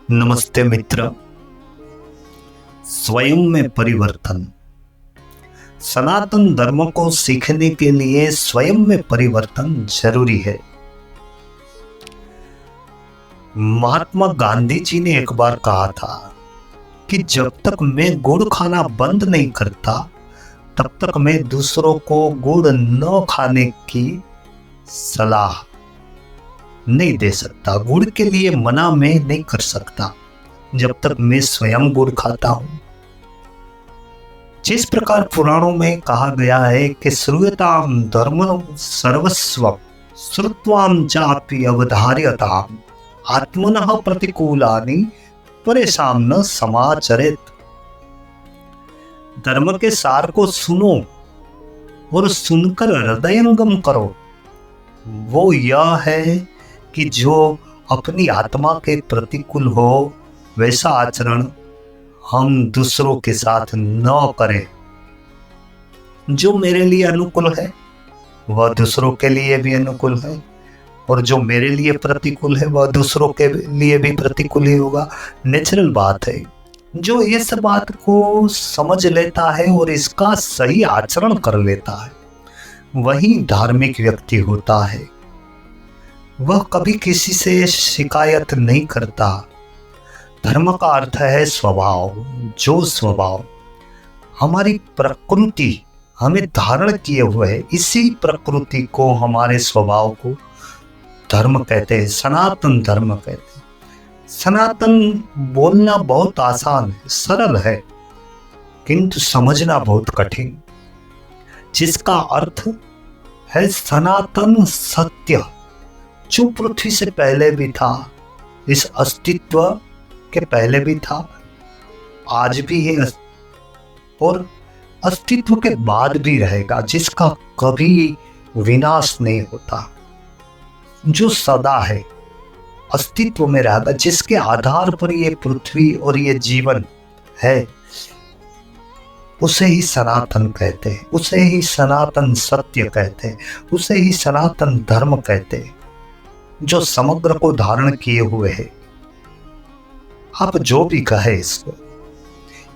नमस्ते मित्र। स्वयं में परिवर्तन। सनातन धर्म को सीखने के लिए स्वयं में परिवर्तन जरूरी है। महात्मा गांधी जी ने एक बार कहा था कि जब तक मैं गुड़ खाना बंद नहीं करता तब तक मैं दूसरों को गुड़ न खाने की सलाह नहीं दे सकता। गुड़ के लिए मना मैं नहीं कर सकता जब तक मैं स्वयं गुड़ खाता हूं। जिस प्रकार पुराणों में कहा गया है कि श्रूयताम धर्म सर्वस्व श्रुत्वाम चापि अवधार्यताम आत्मनः प्रतिकूलानि परेशान न समाचरेत। धर्म के सार को सुनो और सुनकर हृदयंगम करो। वो यह है कि जो अपनी आत्मा के प्रतिकूल हो वैसा आचरण हम दूसरों के साथ न करें। जो मेरे लिए अनुकूल है वह दूसरों के लिए भी अनुकूल है, और जो मेरे लिए प्रतिकूल है वह दूसरों के लिए भी प्रतिकूल ही होगा। नेचुरल बात है। जो इस बात को समझ लेता है और इसका सही आचरण कर लेता है वही धार्मिक व्यक्ति होता है। वह कभी किसी से शिकायत नहीं करता। धर्म का अर्थ है स्वभाव। जो स्वभाव हमारी प्रकृति हमें धारण किए हुए है, इसी प्रकृति को, हमारे स्वभाव को धर्म कहते हैं, सनातन धर्म कहते हैं। सनातन बोलना बहुत आसान है, सरल है, किंतु समझना बहुत कठिन। जिसका अर्थ है सनातन सत्य, जो पृथ्वी से पहले भी था, इस अस्तित्व के पहले भी था, आज भी है और अस्तित्व के बाद भी रहेगा, जिसका कभी विनाश नहीं होता, जो सदा है, अस्तित्व में रहेगा, जिसके आधार पर ये पृथ्वी और ये जीवन है, उसे ही सनातन कहते हैं, उसे ही सनातन सत्य कहते हैं, उसे ही सनातन धर्म कहते हैं, जो समग्र को धारण किए हुए है। आप जो भी कहे इसको,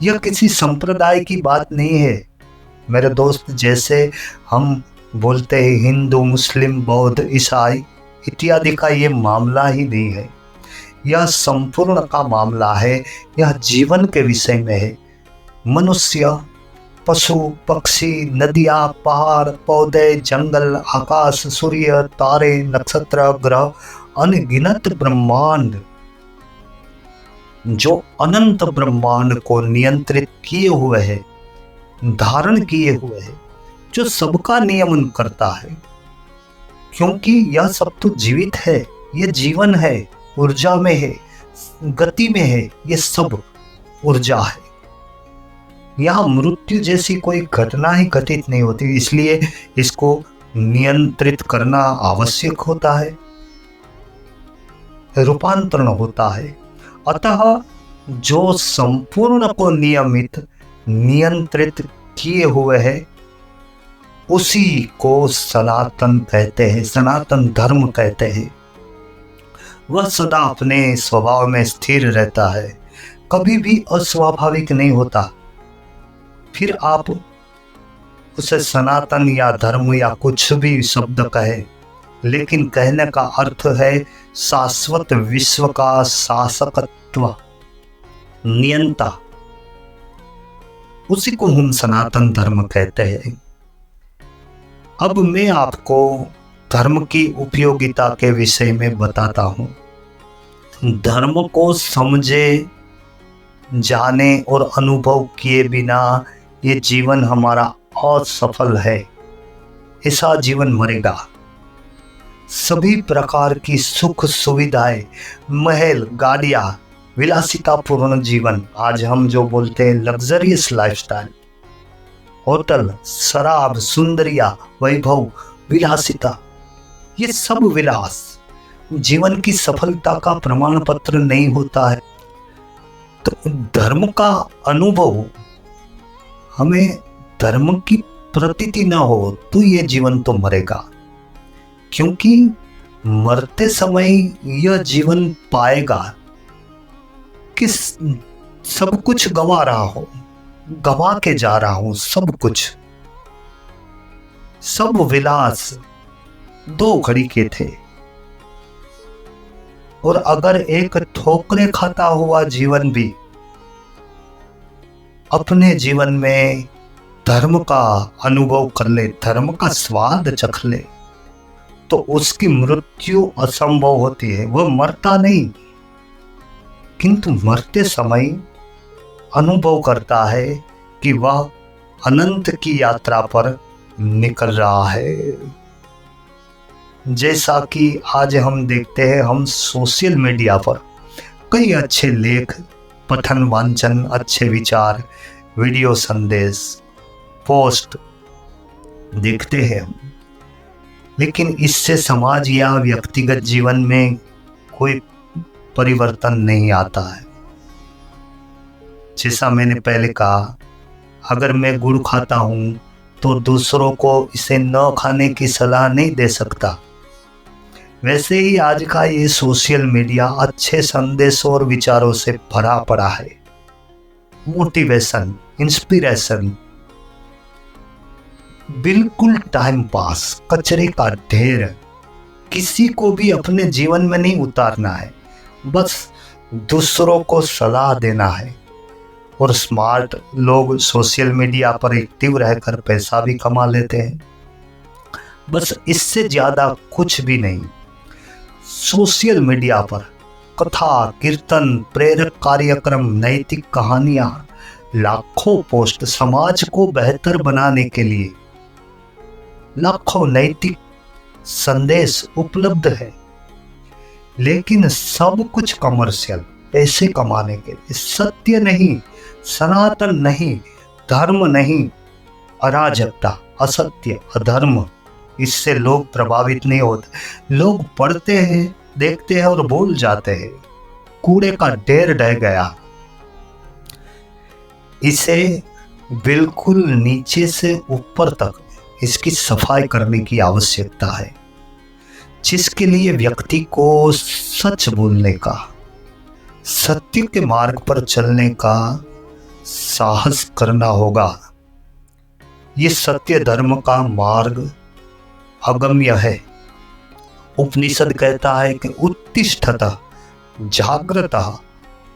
यह किसी संप्रदाय की बात नहीं है मेरे दोस्त। जैसे हम बोलते हैं हिंदू, मुस्लिम, बौद्ध, ईसाई इत्यादि का ये मामला ही नहीं है। यह संपूर्ण का मामला है। यह जीवन के विषय में है। मनुष्य, पशु, पक्षी, नदियाँ, पहाड़, पौधे, जंगल, आकाश, सूर्य, तारे, नक्षत्र, ग्रह, अनगिनत ब्रह्मांड, जो अनंत ब्रह्मांड को नियंत्रित किए हुए है, धारण किए हुए है, जो सबका नियमन करता है, क्योंकि यह सब तो जीवित है, यह जीवन है, ऊर्जा में है, गति में है, यह सब ऊर्जा है। यहाँ मृत्यु जैसी कोई घटना ही घटित नहीं होती, इसलिए इसको नियंत्रित करना आवश्यक होता है, रूपांतरण होता है। अतः जो संपूर्ण को नियंत्रित किए हुए है उसी को सनातन कहते हैं, सनातन धर्म कहते हैं। वह सदा अपने स्वभाव में स्थिर रहता है, कभी भी अस्वाभाविक नहीं होता। फिर आप उसे सनातन या धर्म या कुछ भी शब्द कहे, लेकिन कहने का अर्थ है शाश्वत विश्व का शासकत्व, नियंता, उसी को हम सनातन धर्म कहते हैं। अब मैं आपको धर्म की उपयोगिता के विषय में बताता हूं। धर्म को समझे, जाने और अनुभव किए बिना ये जीवन हमारा असफल है। ऐसा जीवन मरेगा। सभी प्रकार की सुख सुविधाएं, महल, गाड़ियां, विलासितापूर्ण जीवन, आज हम जो बोलते हैं लग्जरियस लाइफस्टाइल, होटल, शराब, सुंदरिया, वैभव, विलासिता, ये सब विलास जीवन की सफलता का प्रमाण पत्र नहीं होता है। तो धर्म का अनुभव, हमें धर्म की प्रतीति न हो तो ये जीवन तो मरेगा, क्योंकि मरते समय यह जीवन पाएगा कि सब कुछ गंवा रहा हूं, गंवा के जा रहा हूं सब कुछ। सब विलास 2 घड़ी के थे, और अगर एक ठोकरे खाता हुआ जीवन भी अपने जीवन में धर्म का अनुभव कर ले, धर्म का स्वाद चख ले, तो उसकी मृत्यु असंभव होती है। वह मरता नहीं, किंतु मरते समय अनुभव करता है कि वह अनंत की यात्रा पर निकल रहा है। जैसा कि आज हम देखते हैं, हम सोशल मीडिया पर कई अच्छे लेख, पठन वांचन, अच्छे विचार, वीडियो संदेश, पोस्ट देखते हैं हम, लेकिन इससे समाज या व्यक्तिगत जीवन में कोई परिवर्तन नहीं आता है। जैसा मैंने पहले कहा, अगर मैं गुड़ खाता हूं तो दूसरों को इसे न खाने की सलाह नहीं दे सकता। वैसे ही आज का ये सोशल मीडिया अच्छे संदेशों और विचारों से भरा पड़ा है। मोटिवेशन, इंस्पिरेशन, बिल्कुल टाइम पास, कचरे का ढेर। किसी को भी अपने जीवन में नहीं उतारना है, बस दूसरों को सलाह देना है। और स्मार्ट लोग सोशल मीडिया पर एक्टिव रहकर पैसा भी कमा लेते हैं, बस इससे ज्यादा कुछ भी नहीं। सोशल मीडिया पर कथा, कीर्तन, प्रेरक कार्यक्रम, नैतिक कहानियां, लाखों पोस्ट समाज को बेहतर बनाने के लिए, लाखों नैतिक संदेश उपलब्ध है। लेकिन सब कुछ कमर्शियल, पैसे कमाने के लिए। सत्य नहीं, सनातन नहीं, धर्म नहीं, अराजकता, असत्य, अधर्म, इससे लोग प्रभावित नहीं होते। लोग पढ़ते हैं, देखते हैं और भूल जाते हैं। कूड़े का ढेर ढह गया। इसे बिल्कुल नीचे से ऊपर तक इसकी सफाई करने की आवश्यकता है, जिसके लिए व्यक्ति को सच बोलने का, सत्य के मार्ग पर चलने का साहस करना होगा। ये सत्य धर्म का मार्ग अगम्य है। उपनिषद कहता है कि उत्तिष्ठतः जाग्रतः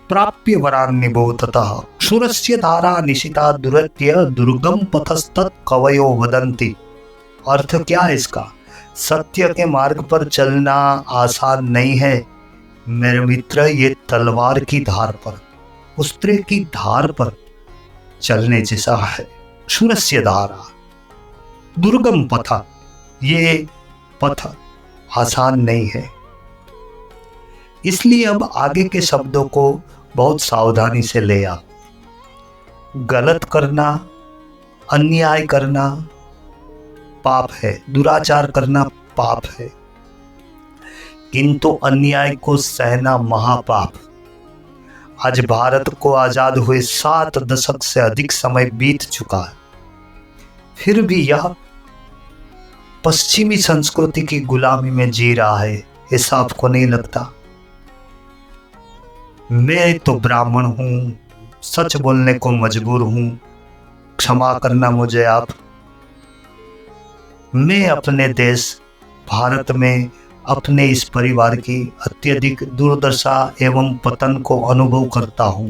प्राप्य वरान् निबोधतः क्षुरस्य धारा निशिता दुरत्य दुर्गम पथस्तत् कवयो वदन्ति। अर्थ क्या है इसका? सत्य के मार्ग पर चलना आसान नहीं है मेरे मित्र। ये तलवार की धार पर, अस्त्र की धार पर चलने जैसा है। क्षुरस्य धारा, दुर्गम पथ, ये पथ आसान नहीं है। इसलिए अब आगे के शब्दों को बहुत सावधानी से ले आ। गलत करना, अन्याय करना पाप है, दुराचार करना पाप है, किंतु अन्याय को सहना महापाप। आज भारत को आजाद हुए 7 दशक से अधिक समय बीत चुका है, फिर भी यह पश्चिमी संस्कृति की गुलामी में जी रहा है। ऐसा आपको नहीं लगता? मैं तो ब्राह्मण हूं, सच बोलने को मजबूर हूं, क्षमा करना मुझे आप। मैं अपने देश भारत में अपने इस परिवार की अत्यधिक दुर्दशा एवं पतन को अनुभव करता हूं।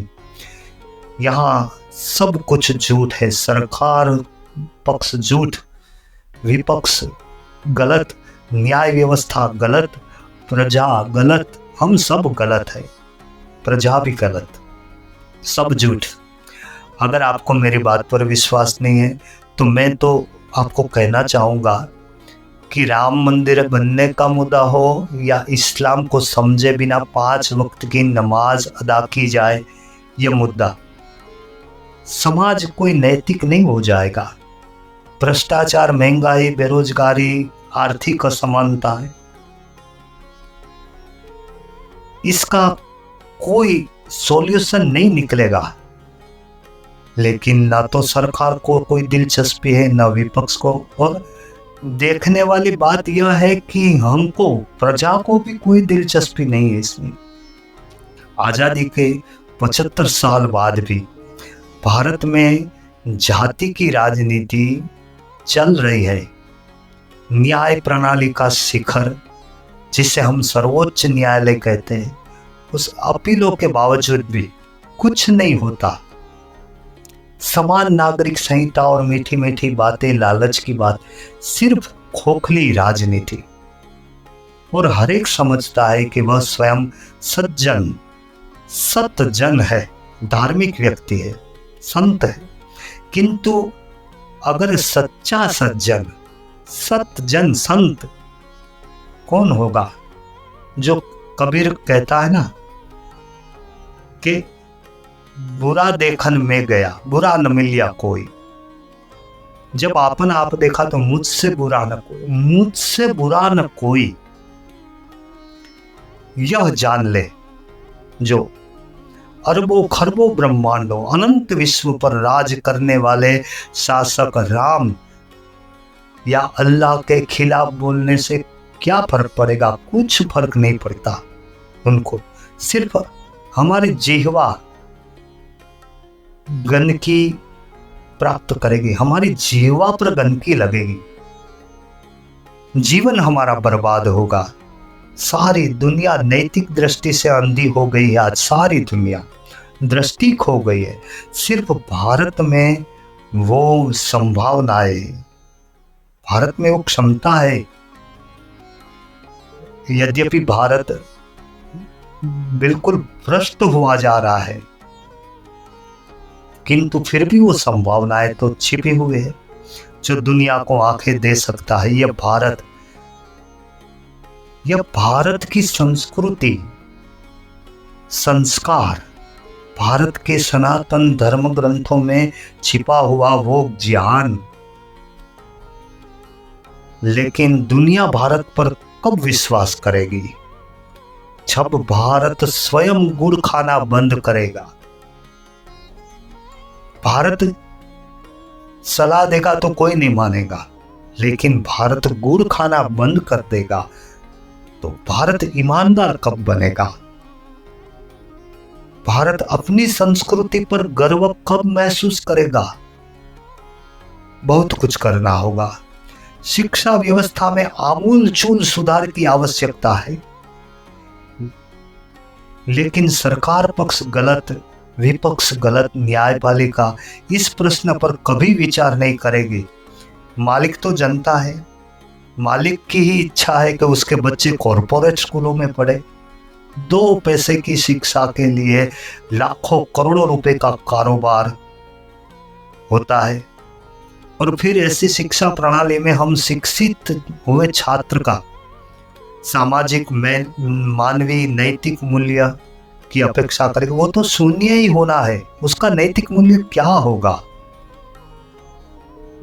यहाँ सब कुछ झूठ है। सरकार पक्ष झूठ, विपक्ष गलत, न्याय व्यवस्था गलत, प्रजा गलत, हम सब गलत है, प्रजा भी गलत, सब झूठ। अगर आपको मेरी बात पर विश्वास नहीं है तो मैं तो आपको कहना चाहूँगा कि राम मंदिर बनने का मुद्दा हो या इस्लाम को समझे बिना 5 वक्त की नमाज अदा की जाए, यह मुद्दा, समाज कोई नैतिक नहीं हो जाएगा। भ्रष्टाचार, महंगाई, बेरोजगारी, आर्थिक असमानता है, इसका कोई सॉल्यूशन नहीं निकलेगा। लेकिन ना तो सरकार को कोई दिलचस्पी है, ना विपक्ष को। और देखने वाली बात यह है कि हमको, प्रजा को भी कोई दिलचस्पी नहीं है इसमें। आज़ादी के 75 साल बाद भी भारत में जाति की राजनीति चल रही है। न्याय प्रणाली का शिखर, जिसे हम सर्वोच्च न्यायालय कहते हैं, उस अपीलों के बावजूद भी कुछ नहीं होता। समान नागरिक संहिता और मीठी मीठी बातें, लालच की बात, सिर्फ खोखली राजनीति। और हर एक समझता है कि वह स्वयं सज्जन, सतजन है, धार्मिक व्यक्ति है, संत है। किंतु अगर सच्चा सज्जन, सतजन, संत कौन होगा? जो कबीर कहता है ना कि बुरा देखन में गया, बुरा न मिलिया कोई। जब आपन आप देखा तो मुझसे बुरा न कोई, मुझसे बुरा न कोई। यह जान ले जो अरबों खरबों ब्रह्मांडों अनंत विश्व पर राज करने वाले शासक राम या अल्लाह के खिलाफ बोलने से क्या फर्क पड़ेगा? कुछ फर्क नहीं पड़ता उनको। सिर्फ हमारी जिह्वा गंदगी प्राप्त करेगी, हमारी जिह्वा पर गंदगी लगेगी, जीवन हमारा बर्बाद होगा। सारी दुनिया नैतिक दृष्टि से अंधी हो गई है। आज सारी दुनिया दृष्टि खो गई है। सिर्फ भारत में वो संभावनाएं, भारत में वो क्षमता है। यद्यपि भारत बिल्कुल भ्रष्ट हुआ जा रहा है, किंतु फिर भी वो संभावनाएं तो छिपी हुई है जो दुनिया को आंखें दे सकता है। यह भारत की संस्कृति, संस्कार, भारत के सनातन धर्म ग्रंथों में छिपा हुआ वो ज्ञान। लेकिन दुनिया भारत पर कब विश्वास करेगी? जब भारत स्वयं गुड़ खाना बंद करेगा। भारत सलाह देगा तो कोई नहीं मानेगा, लेकिन भारत गुड़ खाना बंद कर देगा तो भारत ईमानदार कब बनेगा? भारत अपनी संस्कृति पर गर्व कब महसूस करेगा? बहुत कुछ करना होगा। शिक्षा व्यवस्था में आमूलचूल सुधार की आवश्यकता है। लेकिन सरकार पक्ष गलत, विपक्ष गलत, न्यायपालिका इस प्रश्न पर कभी विचार नहीं करेगी। मालिक तो जनता है। मालिक की ही इच्छा है कि उसके बच्चे कॉरपोरेट स्कूलों में पढ़े। 2 पैसे की शिक्षा के लिए लाखों करोड़ों रुपए का कारोबार होता है। और फिर ऐसी शिक्षा प्रणाली में हम शिक्षित हुए छात्र का सामाजिक मानवीय नैतिक मूल्य की अपेक्षा करेगा। वो तो शून्य ही होना है। उसका नैतिक मूल्य क्या होगा?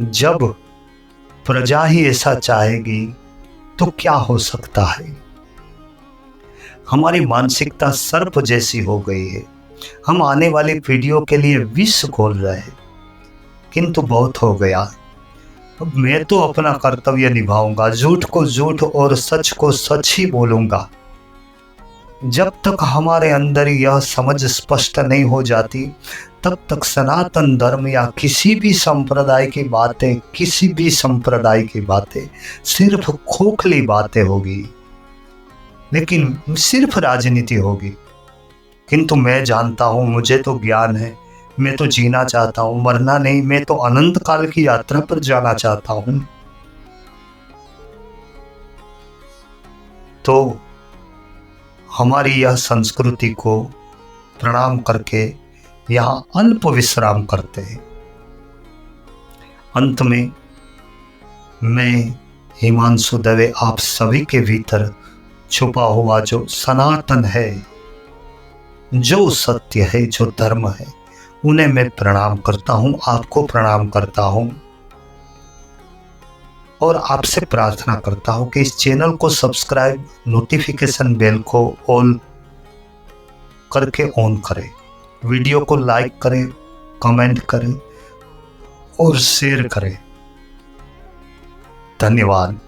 जब प्रजा ही ऐसा चाहेगी तो क्या हो सकता है? हमारी मानसिकता सर्प जैसी हो गई है। हम आने वाली पीढ़ियों के लिए विष खोल रहे हैं, किंतु बहुत हो गया। अब मैं तो अपना कर्तव्य निभाऊंगा, झूठ को झूठ और सच को सच ही बोलूंगा। जब तक हमारे अंदर यह समझ स्पष्ट नहीं हो जाती, तब तक सनातन धर्म या किसी भी संप्रदाय की बातें सिर्फ खोखली बातें होगी, लेकिन सिर्फ राजनीति होगी। किंतु मैं जानता हूं, मुझे तो ज्ञान है, मैं तो जीना चाहता हूं, मरना नहीं। मैं तो अनंत काल की यात्रा पर जाना चाहता हूं। तो हमारी यह संस्कृति को प्रणाम करके यहाँ अल्प विश्राम करते हैं। अंत में मैं हिमांशु दवे आप सभी के भीतर छुपा हुआ जो सनातन है, जो सत्य है, जो धर्म है, उन्हें मैं प्रणाम करता हूँ, आपको प्रणाम करता हूँ। और आपसे प्रार्थना करता हूँ कि इस चैनल को सब्सक्राइब, नोटिफिकेशन बेल को ऑल करके ऑन करें, वीडियो को लाइक करें, कमेंट करें और शेयर करें। धन्यवाद।